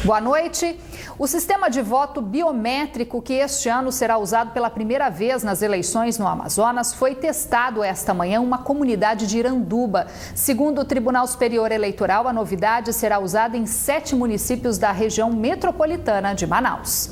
Boa noite. O sistema de voto biométrico que este ano será usado pela primeira vez nas eleições no Amazonas foi testado esta manhã em uma comunidade de Iranduba. Segundo o Tribunal Superior Eleitoral, a novidade será usada em 7 municípios da região metropolitana de Manaus.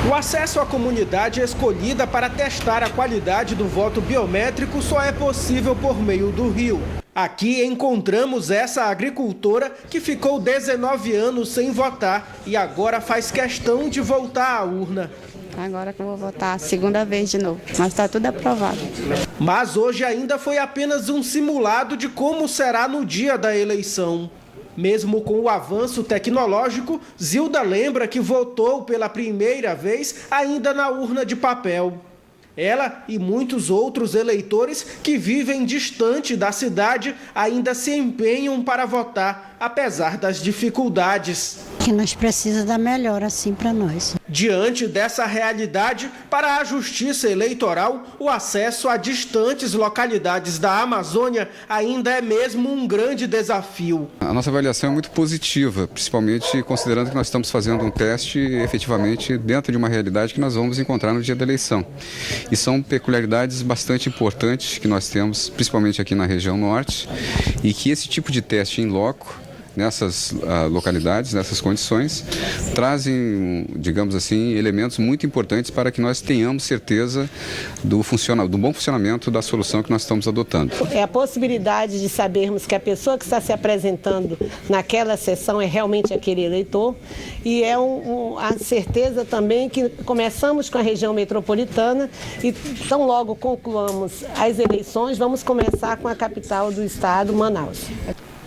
O acesso à comunidade escolhida para testar a qualidade do voto biométrico só é possível por meio do rio. Aqui encontramos essa agricultora que ficou 19 anos sem votar e agora faz questão de voltar à urna. Agora que eu vou votar a segunda vez de novo, mas está tudo aprovado. Mas hoje ainda foi apenas um simulado de como será no dia da eleição. Mesmo com o avanço tecnológico, Zilda lembra que votou pela primeira vez ainda na urna de papel. Ela e muitos outros eleitores que vivem distante da cidade ainda se empenham para votar, apesar das dificuldades. Que nós precisamos da melhor assim para nós. Diante dessa realidade, para a Justiça Eleitoral, o acesso a distantes localidades da Amazônia ainda é mesmo um grande desafio. A nossa avaliação é muito positiva, principalmente considerando que nós estamos fazendo um teste efetivamente dentro de uma realidade que nós vamos encontrar no dia da eleição. E são peculiaridades bastante importantes que nós temos, principalmente aqui na região norte, e que esse tipo de teste em loco, nessas localidades, nessas condições, trazem, digamos assim, elementos muito importantes para que nós tenhamos certeza do bom funcionamento da solução que nós estamos adotando. É a possibilidade de sabermos que a pessoa que está se apresentando naquela sessão é realmente aquele eleitor e é a certeza também que começamos com a região metropolitana e tão logo concluamos as eleições, vamos começar com a capital do estado, Manaus.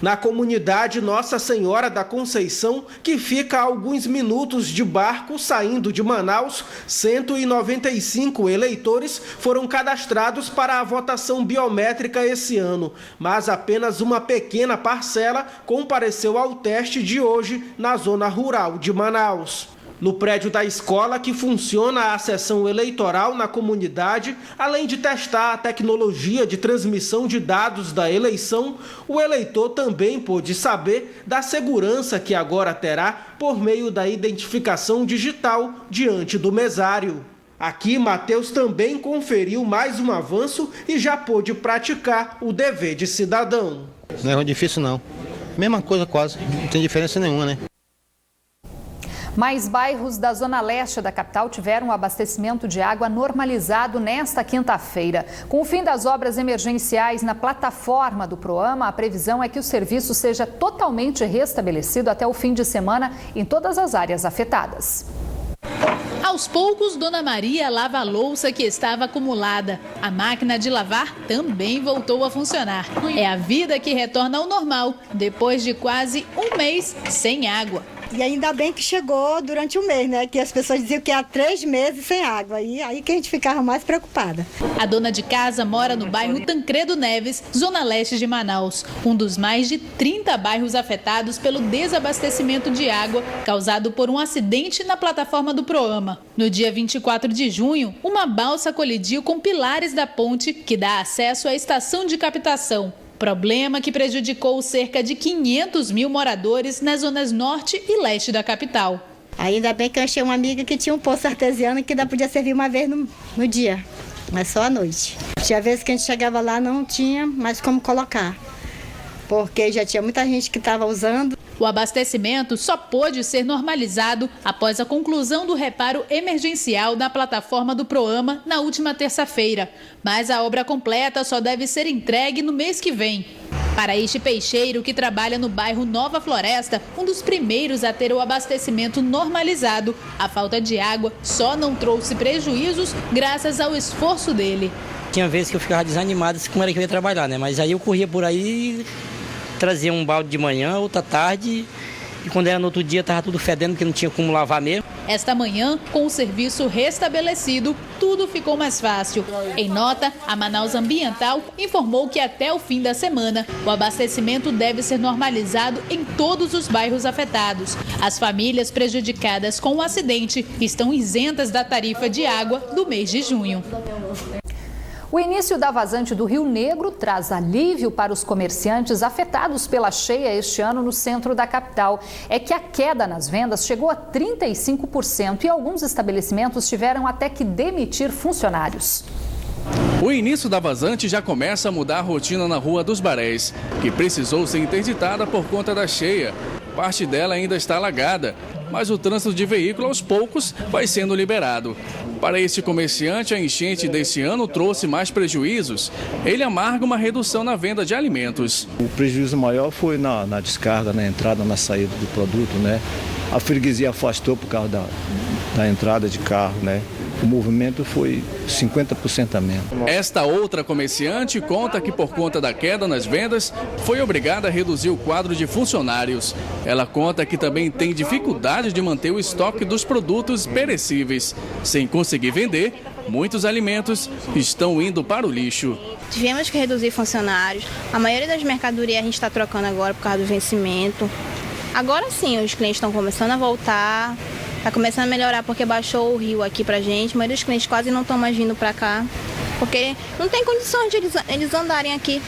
Na comunidade Nossa Senhora da Conceição, que fica a alguns minutos de barco saindo de Manaus, 195 eleitores foram cadastrados para a votação biométrica esse ano, mas apenas uma pequena parcela compareceu ao teste de hoje na zona rural de Manaus. No prédio da escola que funciona a sessão eleitoral na comunidade, além de testar a tecnologia de transmissão de dados da eleição, o eleitor também pôde saber da segurança que agora terá por meio da identificação digital diante do mesário. Aqui, Matheus também conferiu mais um avanço e já pôde praticar o dever de cidadão. Não é muito difícil, não. Mesma coisa quase, não tem diferença nenhuma, né? Mais bairros da zona leste da capital tiveram o abastecimento de água normalizado nesta quinta-feira. Com o fim das obras emergenciais na plataforma do Proama, a previsão é que o serviço seja totalmente restabelecido até o fim de semana em todas as áreas afetadas. Aos poucos, Dona Maria lava a louça que estava acumulada. A máquina de lavar também voltou a funcionar. É a vida que retorna ao normal, depois de quase um mês sem água. E ainda bem que chegou durante o mês, né? Que as pessoas diziam que há 3 meses sem água. E aí que a gente ficava mais preocupada. A dona de casa mora no bairro Tancredo Neves, zona leste de Manaus. Um dos mais de 30 bairros afetados pelo desabastecimento de água causado por um acidente na plataforma do Proama. No dia 24 de junho, uma balsa colidiu com pilares da ponte que dá acesso à estação de captação. Problema que prejudicou cerca de 500 mil moradores nas zonas norte e leste da capital. Ainda bem que eu achei uma amiga que tinha um poço artesiano que ainda podia servir uma vez no dia, mas só à noite. Tinha vezes que a gente chegava lá não tinha mais como colocar, porque já tinha muita gente que estava usando. O abastecimento só pôde ser normalizado após a conclusão do reparo emergencial na plataforma do Proama na última terça-feira. Mas a obra completa só deve ser entregue no mês que vem. Para este peixeiro que trabalha no bairro Nova Floresta, um dos primeiros a ter o abastecimento normalizado, a falta de água só não trouxe prejuízos graças ao esforço dele. Tinha vezes que eu ficava desanimado como era que eu ia trabalhar, né? Mas aí eu corria por aí, trazia um balde de manhã, outra tarde, e quando era no outro dia estava tudo fedendo, porque não tinha como lavar mesmo. Esta manhã, com o serviço restabelecido, tudo ficou mais fácil. Em nota, a Manaus Ambiental informou que até o fim da semana, o abastecimento deve ser normalizado em todos os bairros afetados. As famílias prejudicadas com o acidente estão isentas da tarifa de água do mês de junho. O início da vazante do Rio Negro traz alívio para os comerciantes afetados pela cheia este ano no centro da capital. É que a queda nas vendas chegou a 35% e alguns estabelecimentos tiveram até que demitir funcionários. O início da vazante já começa a mudar a rotina na Rua dos Baréis, que precisou ser interditada por conta da cheia. Parte dela ainda está alagada, mas o trânsito de veículo aos poucos vai sendo liberado. Para este comerciante, a enchente deste ano trouxe mais prejuízos. Ele amarga uma redução na venda de alimentos. O prejuízo maior foi na descarga, na entrada, na saída do produto, né? A freguesia afastou por causa da entrada de carro, né? O movimento foi 50% a menos. Esta outra comerciante conta que, por conta da queda nas vendas, foi obrigada a reduzir o quadro de funcionários. Ela conta que também tem dificuldade de manter o estoque dos produtos perecíveis. Sem conseguir vender, muitos alimentos estão indo para o lixo. Tivemos que reduzir funcionários. A maioria das mercadorias a gente está trocando agora por causa do vencimento. Agora sim, os clientes estão começando a voltar. Está começando a melhorar porque baixou o rio aqui pra gente. A maioria dos clientes quase não estão mais vindo para cá, porque não tem condições de eles andarem aqui.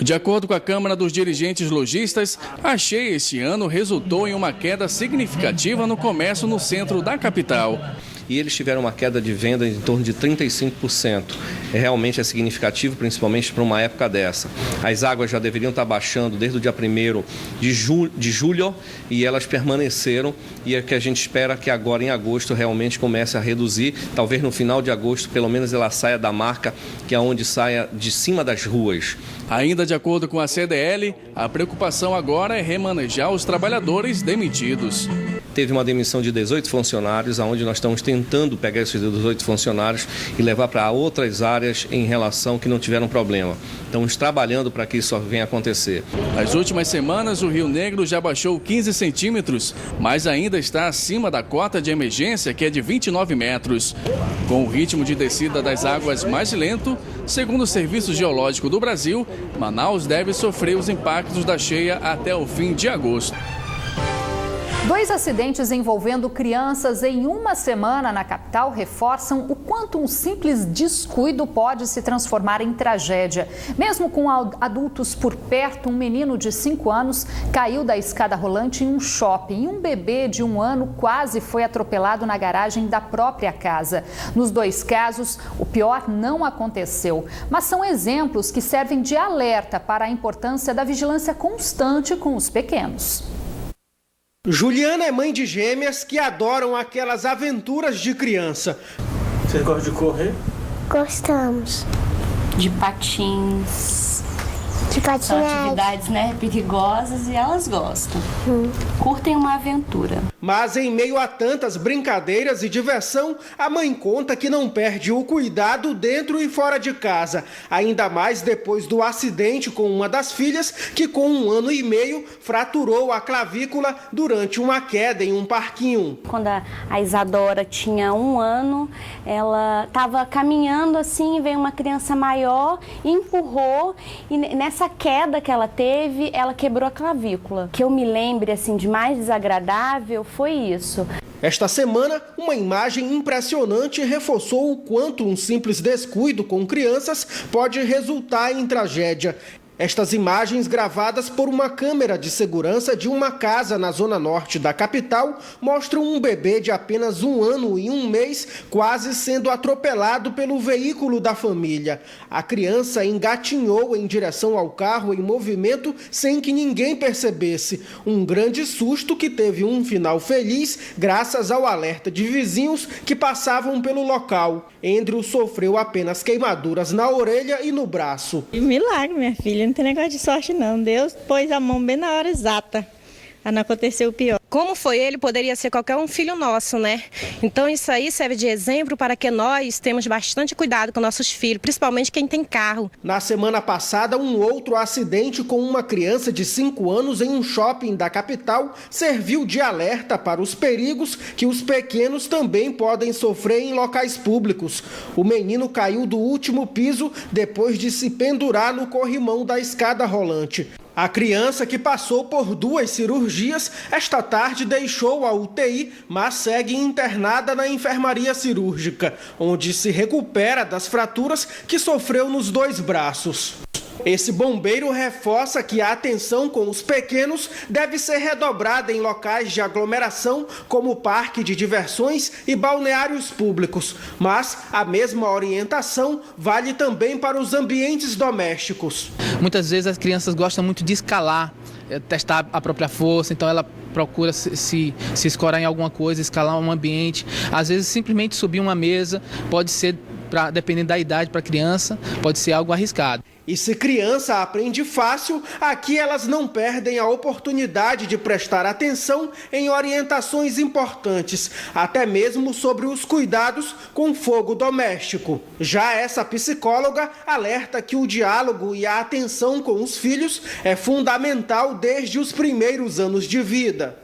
De acordo com a Câmara dos Dirigentes Lojistas, a cheia este ano resultou em uma queda significativa no comércio no centro da capital. E eles tiveram uma queda de venda em torno de 35%. Realmente é significativo, principalmente para uma época dessa. As águas já deveriam estar baixando desde o dia 1º de julho e elas permaneceram. E é que a gente espera que agora em agosto realmente comece a reduzir. Talvez no final de agosto, pelo menos ela saia da marca, que é onde saia de cima das ruas. Ainda de acordo com a CDL, a preocupação agora é remanejar os trabalhadores demitidos. Teve uma demissão de 18 funcionários, onde nós estamos tentando pegar esses 18 funcionários e levar para outras áreas em relação que não tiveram problema. Estamos trabalhando para que isso venha acontecer. Nas últimas semanas, o Rio Negro já baixou 15 centímetros, mas ainda está acima da cota de emergência, que é de 29 metros. Com o ritmo de descida das águas mais lento, segundo o Serviço Geológico do Brasil, Manaus deve sofrer os impactos da cheia até o fim de agosto. 2 acidentes envolvendo crianças em uma semana na capital reforçam o quanto um simples descuido pode se transformar em tragédia. Mesmo com adultos por perto, um menino de 5 anos caiu da escada rolante em um shopping e um bebê de 1 ano quase foi atropelado na garagem da própria casa. Nos 2 casos, o pior não aconteceu, mas são exemplos que servem de alerta para a importância da vigilância constante com os pequenos. Juliana é mãe de gêmeas que adoram aquelas aventuras de criança. Você gosta de correr? Gostamos. De patins. De patinete. São atividades, né, perigosas e elas gostam. Curtem uma aventura. Mas em meio a tantas brincadeiras e diversão, a mãe conta que não perde o cuidado dentro e fora de casa. Ainda mais depois do acidente com uma das filhas, que com 1 ano e meio fraturou a clavícula durante uma queda em um parquinho. Quando a Isadora tinha 1 ano, ela estava caminhando assim, veio uma criança maior, empurrou e nessa queda que ela teve, ela quebrou a clavícula. Que eu me lembre assim de mais desagradável foi isso. Esta semana, uma imagem impressionante reforçou o quanto um simples descuido com crianças pode resultar em tragédia. Estas imagens, gravadas por uma câmera de segurança de uma casa na zona norte da capital, mostram um bebê de apenas 1 ano e 1 mês quase sendo atropelado pelo veículo da família. A criança engatinhou em direção ao carro em movimento sem que ninguém percebesse. Um grande susto que teve um final feliz graças ao alerta de vizinhos que passavam pelo local. Andrew sofreu apenas queimaduras na orelha e no braço. Milagre, minha filha. Não tem negócio de sorte não. Deus pôs a mão bem na hora exata. Para não acontecer o pior. Como foi ele, poderia ser qualquer um filho nosso, né? Então isso aí serve de exemplo para que nós temos bastante cuidado com nossos filhos, principalmente quem tem carro. Na semana passada, um outro acidente com uma criança de 5 anos em um shopping da capital serviu de alerta para os perigos que os pequenos também podem sofrer em locais públicos. O menino caiu do último piso depois de se pendurar no corrimão da escada rolante. A criança, que passou por 2 cirurgias, esta tarde deixou a UTI, mas segue internada na enfermaria cirúrgica, onde se recupera das fraturas que sofreu nos 2 braços. Esse bombeiro reforça que a atenção com os pequenos deve ser redobrada em locais de aglomeração, como parque de diversões e balneários públicos. Mas a mesma orientação vale também para os ambientes domésticos. Muitas vezes as crianças gostam muito de escalar, testar a própria força, então ela procura se escorar em alguma coisa, escalar um ambiente. Às vezes simplesmente subir uma mesa pode ser, dependendo da idade para a criança, pode ser algo arriscado. E se criança aprende fácil, aqui elas não perdem a oportunidade de prestar atenção em orientações importantes, até mesmo sobre os cuidados com fogo doméstico. Já essa psicóloga alerta que o diálogo e a atenção com os filhos é fundamental desde os primeiros anos de vida.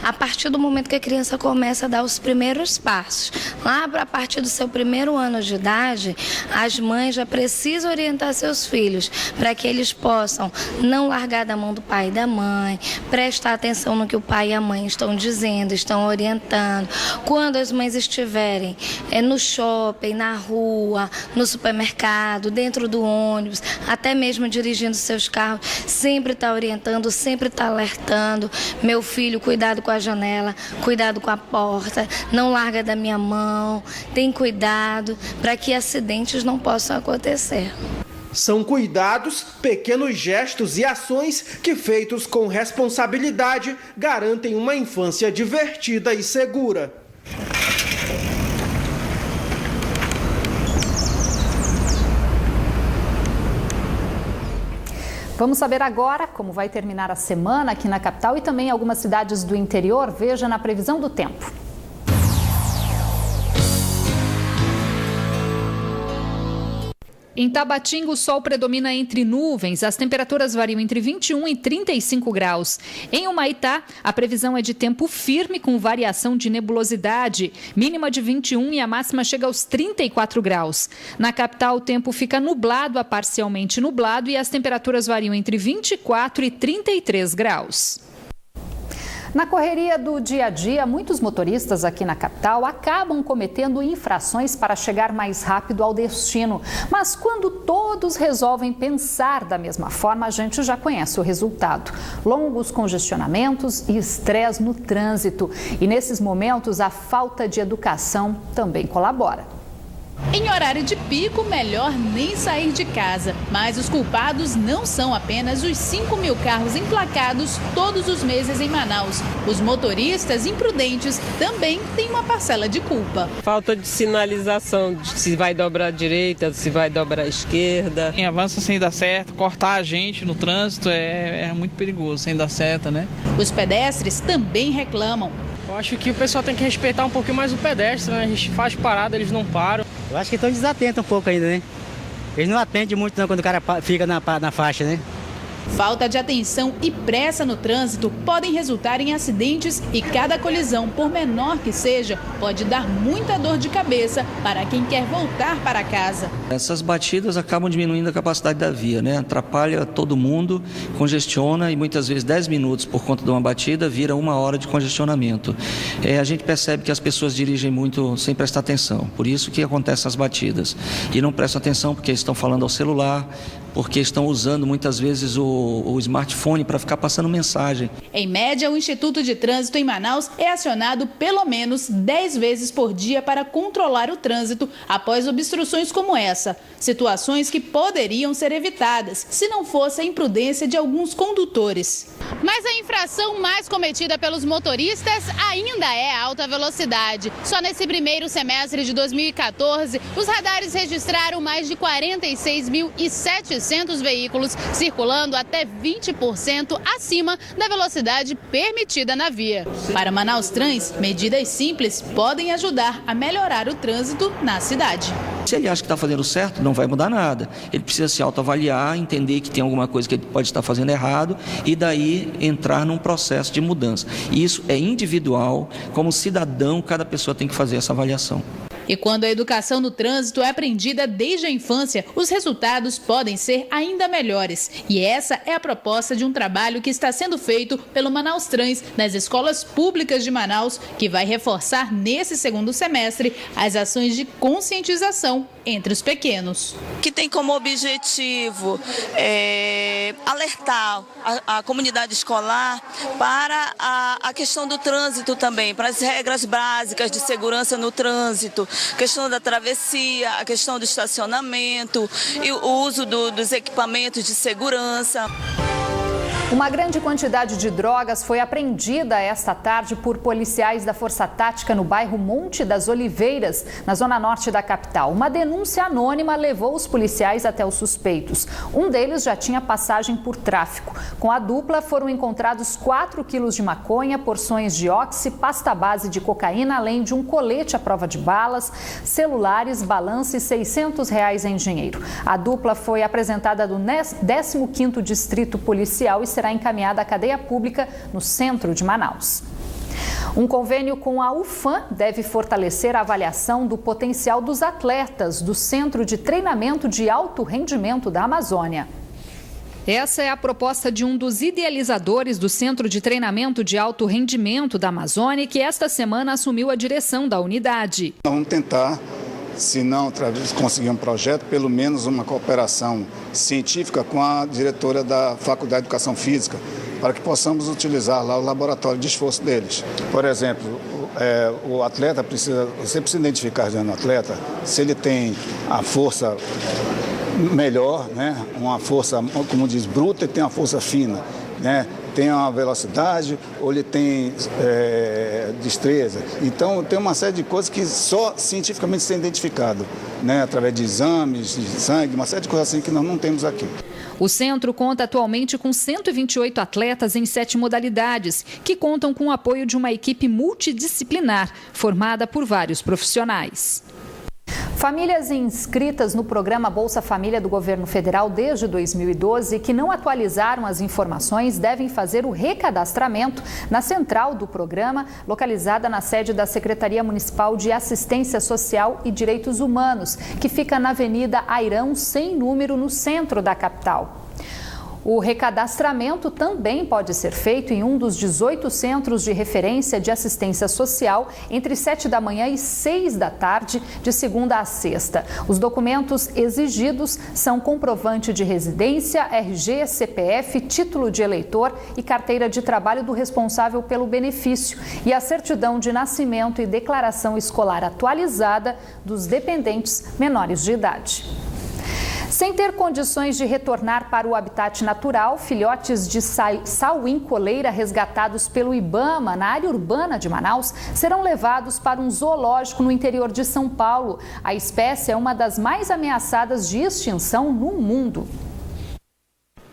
A partir do momento que a criança começa a dar os primeiros passos, lá a partir do seu 1º ano de idade, as mães já precisam orientar seus filhos para que eles possam não largar da mão do pai e da mãe, prestar atenção no que o pai e a mãe estão dizendo, estão orientando. Quando as mães estiverem no shopping, na rua, no supermercado, dentro do ônibus, até mesmo dirigindo seus carros, sempre está orientando, sempre está alertando. Meu filho, cuidado com a janela, cuidado com a porta, não larga da minha mão, tem cuidado para que acidentes não possam acontecer. São cuidados, pequenos gestos e ações que, feitos com responsabilidade, garantem uma infância divertida e segura. Vamos saber agora como vai terminar a semana aqui na capital e também em algumas cidades do interior. Veja na previsão do tempo. Em Tabatinga, o sol predomina entre nuvens. As temperaturas variam entre 21 e 35 graus. Em Humaitá, a previsão é de tempo firme com variação de nebulosidade. Mínima de 21 e a máxima chega aos 34 graus. Na capital, o tempo fica nublado a parcialmente nublado e as temperaturas variam entre 24 e 33 graus. Na correria do dia a dia, muitos motoristas aqui na capital acabam cometendo infrações para chegar mais rápido ao destino. Mas quando todos resolvem pensar da mesma forma, a gente já conhece o resultado. Longos congestionamentos e estresse no trânsito. E nesses momentos, a falta de educação também colabora. Em horário de pico, melhor nem sair de casa. Mas os culpados não são apenas os 5 mil carros emplacados todos os meses em Manaus. Os motoristas imprudentes também têm uma parcela de culpa. Falta de sinalização, de se vai dobrar à direita, se vai dobrar à esquerda. Quem avança sem dar certo, cortar a gente no trânsito é muito perigoso, sem dar certo, né? Os pedestres também reclamam. Eu acho que o pessoal tem que respeitar um pouquinho mais o pedestre, né? A gente faz parada, eles não param. Eu acho que estão desatentos um pouco ainda, né? Eles não atendem muito não, quando o cara fica na faixa, né? Falta de atenção e pressa no trânsito podem resultar em acidentes e cada colisão, por menor que seja, pode dar muita dor de cabeça para quem quer voltar para casa. Essas batidas acabam diminuindo a capacidade da via, né? Atrapalha todo mundo, congestiona e muitas vezes 10 minutos por conta de uma batida vira 1 hora de congestionamento. A gente percebe que as pessoas dirigem muito sem prestar atenção, por isso que acontecem as batidas. E não prestam atenção porque estão falando ao celular, porque estão usando muitas vezes o smartphone para ficar passando mensagem. Em média, o Instituto de Trânsito em Manaus é acionado pelo menos 10 vezes por dia para controlar o trânsito após obstruções como essa. Situações que poderiam ser evitadas se não fosse a imprudência de alguns condutores. Mas a infração mais cometida pelos motoristas ainda é a alta velocidade. Só nesse primeiro semestre de 2014, os radares registraram mais de 46.700 veículos circulando até 20% acima da velocidade permitida na via. Para Manaus Trans, medidas simples podem ajudar a melhorar o trânsito na cidade. Se ele acha que está fazendo certo, não vai mudar nada. Ele precisa se autoavaliar, entender que tem alguma coisa que ele pode estar fazendo errado e daí entrar num processo de mudança. E isso é individual, como cidadão, cada pessoa tem que fazer essa avaliação. E quando a educação no trânsito é aprendida desde a infância, os resultados podem ser ainda melhores. E essa é a proposta de um trabalho que está sendo feito pelo Manaus Trans nas escolas públicas de Manaus, que vai reforçar nesse segundo semestre as ações de conscientização entre os pequenos. Que tem como objetivo alertar a comunidade escolar para a questão do trânsito também, para as regras básicas de segurança no trânsito, questão da travessia, a questão do estacionamento e o uso dos equipamentos de segurança. Uma grande quantidade de drogas foi apreendida esta tarde por policiais da Força Tática no bairro Monte das Oliveiras, na zona norte da capital. Uma denúncia anônima levou os policiais até os suspeitos. Um deles já tinha passagem por tráfico. Com a dupla foram encontrados 4 quilos de maconha, porções de oxi, pasta base de cocaína, além de um colete à prova de balas, celulares, balança e R$600 em dinheiro. A dupla foi apresentada do 15º Distrito Policial e será encaminhada à cadeia pública no centro de Manaus. Um convênio com a UFAM deve fortalecer a avaliação do potencial dos atletas do Centro de Treinamento de Alto Rendimento da Amazônia. Essa é a proposta de um dos idealizadores do Centro de Treinamento de Alto Rendimento da Amazônia, que esta semana assumiu a direção da unidade. Vamos tentar, se não conseguir um projeto, pelo menos uma cooperação científica com a diretora da Faculdade de Educação Física, para que possamos utilizar lá o laboratório de esforço deles. Por exemplo, o atleta você precisa identificar no atleta se ele tem a força melhor, né? Uma força, como diz, bruta, e tem uma força fina, né? Tem uma velocidade ou ele tem destreza. Então, tem uma série de coisas que só cientificamente são identificadas, né? Através de exames, de sangue, uma série de coisas assim que nós não temos aqui. O centro conta atualmente com 128 atletas em 7 modalidades, que contam com o apoio de uma equipe multidisciplinar, formada por vários profissionais. Famílias inscritas no programa Bolsa Família do governo federal desde 2012 que não atualizaram as informações devem fazer o recadastramento na central do programa, localizada na sede da Secretaria Municipal de Assistência Social e Direitos Humanos, que fica na Avenida Airão, sem número, no centro da capital. O recadastramento também pode ser feito em um dos 18 centros de referência de assistência social entre 7 da manhã e 6 da tarde, de segunda a sexta. Os documentos exigidos são comprovante de residência, RG, CPF, título de eleitor e carteira de trabalho do responsável pelo benefício e a certidão de nascimento e declaração escolar atualizada dos dependentes menores de idade. Sem ter condições de retornar para o habitat natural, filhotes de sauim-coleira resgatados pelo IBAMA na área urbana de Manaus serão levados para um zoológico no interior de São Paulo. A espécie é uma das mais ameaçadas de extinção no mundo.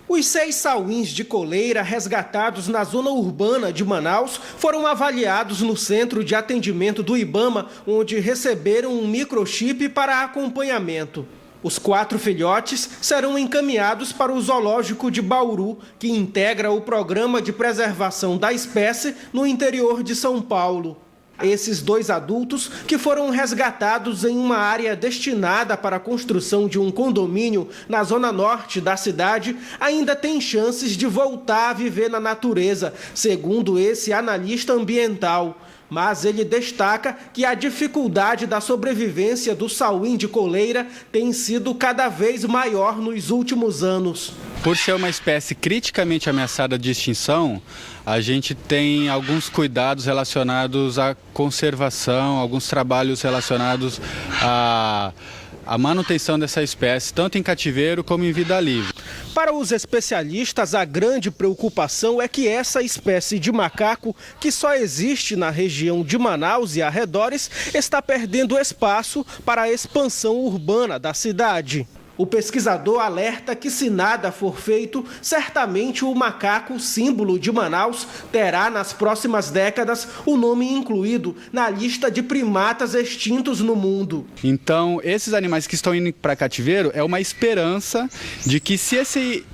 Os 6 sauins de coleira resgatados na zona urbana de Manaus foram avaliados no centro de atendimento do IBAMA, onde receberam um microchip para acompanhamento. Os 4 filhotes serão encaminhados para o zoológico de Bauru, que integra o programa de preservação da espécie no interior de São Paulo. Esses 2 adultos, que foram resgatados em uma área destinada para a construção de um condomínio na zona norte da cidade, ainda têm chances de voltar a viver na natureza, segundo esse analista ambiental. Mas ele destaca que a dificuldade da sobrevivência do sauim de coleira tem sido cada vez maior nos últimos anos. Por ser uma espécie criticamente ameaçada de extinção, a gente tem alguns cuidados relacionados à conservação, alguns trabalhos relacionados à manutenção dessa espécie, tanto em cativeiro como em vida livre. Para os especialistas, a grande preocupação é que essa espécie de macaco, que só existe na região de Manaus e arredores, está perdendo espaço para a expansão urbana da cidade. O pesquisador alerta que, se nada for feito, certamente o macaco, símbolo de Manaus, terá nas próximas décadas o nome incluído na lista de primatas extintos no mundo. Então, esses animais que estão indo para cativeiro é uma esperança de que, se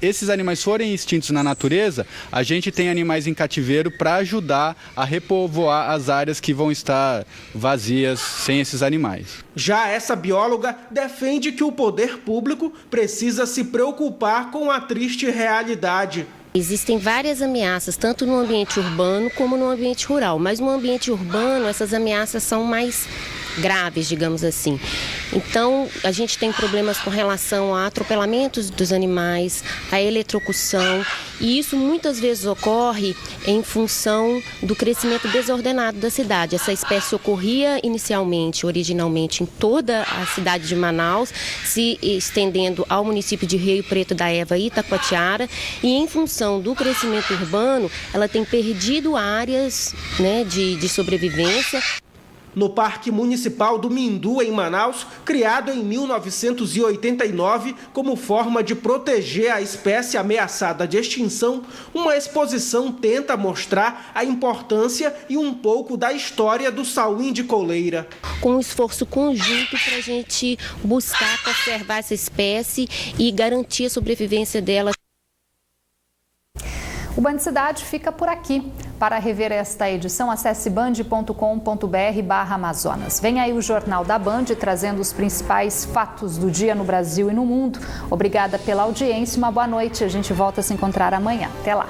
esses animais forem extintos na natureza, a gente tem animais em cativeiro para ajudar a repovoar as áreas que vão estar vazias sem esses animais. Já essa bióloga defende que o poder público precisa se preocupar com a triste realidade. Existem várias ameaças, tanto no ambiente urbano como no ambiente rural. Mas no ambiente urbano, essas ameaças são mais graves, digamos assim. Então, a gente tem problemas com relação a atropelamentos dos animais, a eletrocução, e isso muitas vezes ocorre em função do crescimento desordenado da cidade. Essa espécie ocorria originalmente em toda a cidade de Manaus, se estendendo ao município de Rio Preto da Eva e Itacoatiara, e em função do crescimento urbano, ela tem perdido áreas, né, de sobrevivência. No Parque Municipal do Mindu, em Manaus, criado em 1989 como forma de proteger a espécie ameaçada de extinção, uma exposição tenta mostrar a importância e um pouco da história do sauim de coleira. Com um esforço conjunto para a gente buscar conservar essa espécie e garantir a sobrevivência dela. O Band Cidade fica por aqui. Para rever esta edição, acesse band.com.br/Amazonas. Vem aí o Jornal da Band, trazendo os principais fatos do dia no Brasil e no mundo. Obrigada pela audiência, uma boa noite. A gente volta a se encontrar amanhã. Até lá.